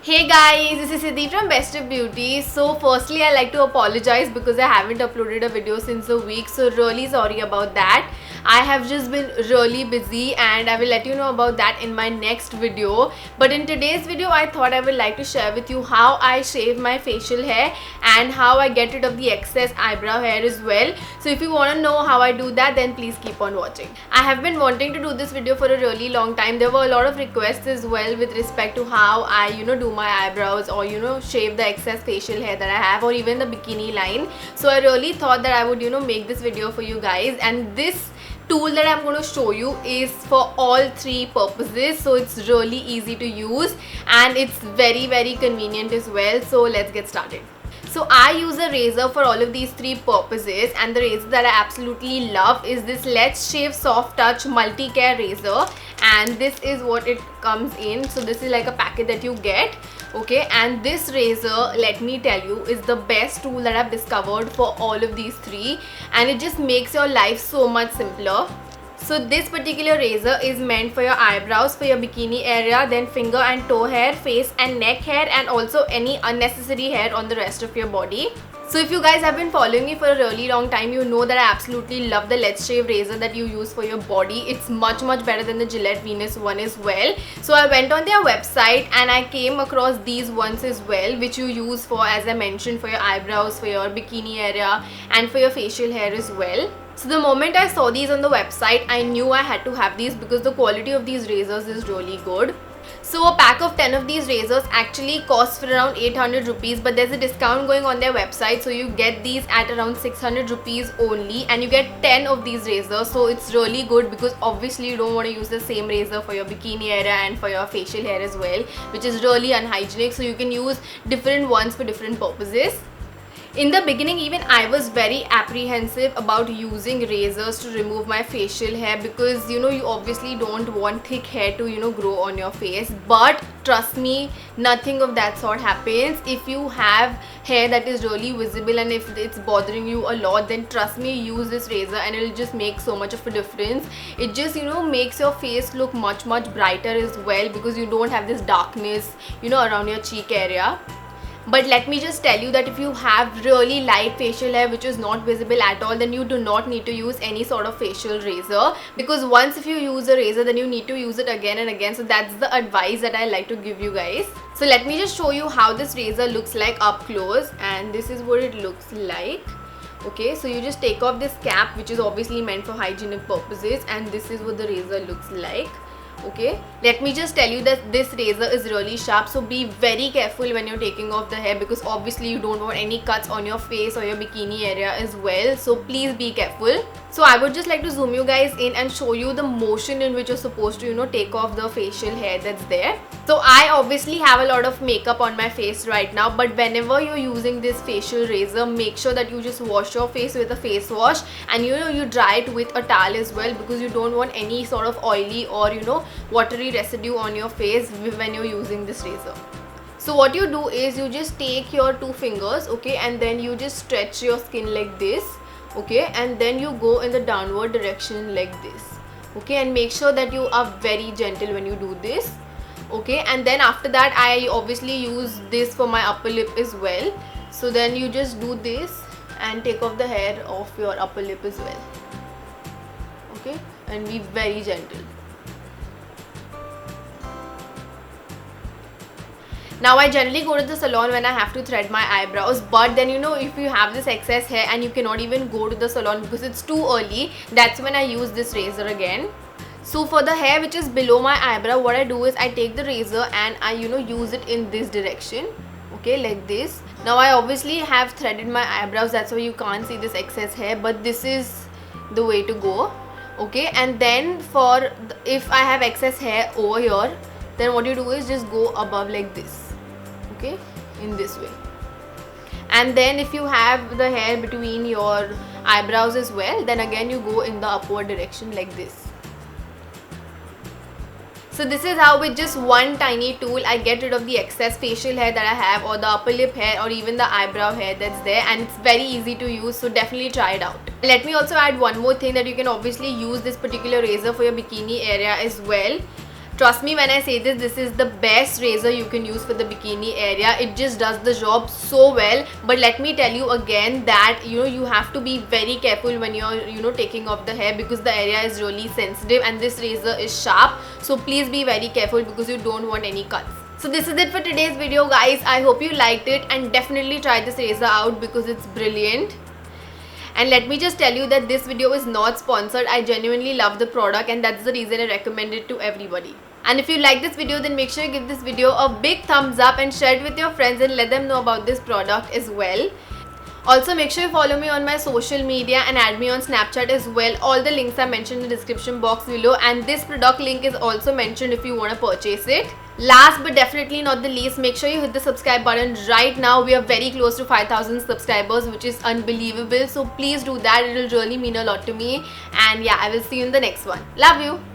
Hey guys, this is Siddhi from Best of Beauty. So firstly, I like to apologize because I haven't uploaded a video since a week. So really sorry about that. I have just been really busy and I will let you know about that in my next video. But in today's video, I thought I would like to share with you how I shave my facial hair and how I get rid of the excess eyebrow hair as well. So if you want to know how I do that, then please keep on watching. I have been wanting to do this video for a really long time. There were a lot of requests as well with respect to how I do my eyebrows or shave the excess facial hair that I have, or even the bikini line. So I really thought that I would make this video for you guys, and this tool that I'm going to show you is for all three purposes. So it's really easy to use and it's very convenient as well. So let's get started. So I use a razor for all of these three purposes, and the razor that I absolutely love is this Let's Shave Soft Touch Multi-Care Razor, and this is what it comes in. So this is like a packet that you get, okay, and this razor, let me tell you, is the best tool that I've discovered for all of these three, and it just makes your life so much simpler. So this particular razor is meant for your eyebrows, for your bikini area, then finger and toe hair, face and neck hair, and also any unnecessary hair on the rest of your body. So if you guys have been following me for a really long time, you know that I absolutely love the Let's Shave razor that you use for your body. It's much better than the Gillette Venus one as well. So I went on their website and I came across these ones as well, which you use for, as I mentioned, for your eyebrows, for your bikini area, and for your facial hair as well. So the moment I saw these on the website, I knew I had to have these because the quality of these razors is really good. So a pack of 10 of these razors actually costs for around 800 rupees, but there's a discount going on their website, so you get these at around 600 rupees only, and you get 10 of these razors. So it's really good because obviously you don't want to use the same razor for your bikini area and for your facial hair as well, which is really unhygienic. So you can use different ones for different purposes. In the beginning, even I was very apprehensive about using razors to remove my facial hair because you obviously don't want thick hair to grow on your face. But trust me, nothing of that sort happens. If you have hair that is really visible and if it's bothering you a lot, then trust me, use this razor and it'll just make so much of a difference. It just makes your face look much brighter as well because you don't have this darkness around your cheek area. But let me just tell you that if you have really light facial hair which is not visible at all, then you do not need to use any sort of facial razor, because once if you use a razor, then you need to use it again and again. So that's the advice that I like to give you guys. So let me just show you how this razor looks like up close, and this is what it looks like. Okay, so you just take off this cap, which is obviously meant for hygienic purposes, and this is what the razor looks like. Okay, let me just tell you that this razor is really sharp, so be very careful when you're taking off the hair because obviously you don't want any cuts on your face or your bikini area as well, so please be careful. So I would just like to zoom you guys in and show you the motion in which you're supposed to take off the facial hair that's there. So I obviously have a lot of makeup on my face right now, but whenever you're using this facial razor, make sure that you just wash your face with a face wash, and you dry it with a towel as well, because you don't want any sort of oily or watery residue on your face when you're using this razor. So what you do is you just take your two fingers, okay, and then you just stretch your skin like this, okay, and then you go in the downward direction like this, okay, and make sure that you are very gentle when you do this, okay. And then after that, I obviously use this for my upper lip as well. So then you just do this and take off the hair off your upper lip as well, okay, and be very gentle. Now I generally go to the salon when I have to thread my eyebrows, but then if you have this excess hair and you cannot even go to the salon because it's too early, that's when I use this razor again. So for the hair which is below my eyebrow, what I do is I take the razor and I use it in this direction, okay, like this. Now I obviously have threaded my eyebrows, that's why you can't see this excess hair, but this is the way to go, okay. And then if I have excess hair over here, then what you do is just go above like this, okay, in this way. And then if you have the hair between your eyebrows as well, then again you go in the upward direction like this. So this is how with just one tiny tool I get rid of the excess facial hair that I have, or the upper lip hair, or even the eyebrow hair that's there, and it's very easy to use, so definitely try it out. Let me also add one more thing, that you can obviously use this particular razor for your bikini area as well. Trust me when I say this, this is the best razor you can use for the bikini area. It just does the job so well. But let me tell you again that you have to be very careful when you're taking off the hair, because the area is really sensitive and this razor is sharp. So please be very careful because you don't want any cuts. So this is it for today's video, guys. I hope you liked it and definitely try this razor out because it's brilliant. And let me just tell you that this video is not sponsored. I genuinely love the product and that's the reason I recommend it to everybody. And if you like this video, then make sure you give this video a big thumbs up and share it with your friends and let them know about this product as well. Also, make sure you follow me on my social media and add me on Snapchat as well. All the links are mentioned in the description box below, and this product link is also mentioned if you want to purchase it. Last but definitely not the least, make sure you hit the subscribe button right now. We are very close to 5,000 subscribers, which is unbelievable. So please do that. It will really mean a lot to me. And yeah, I will see you in the next one. Love you.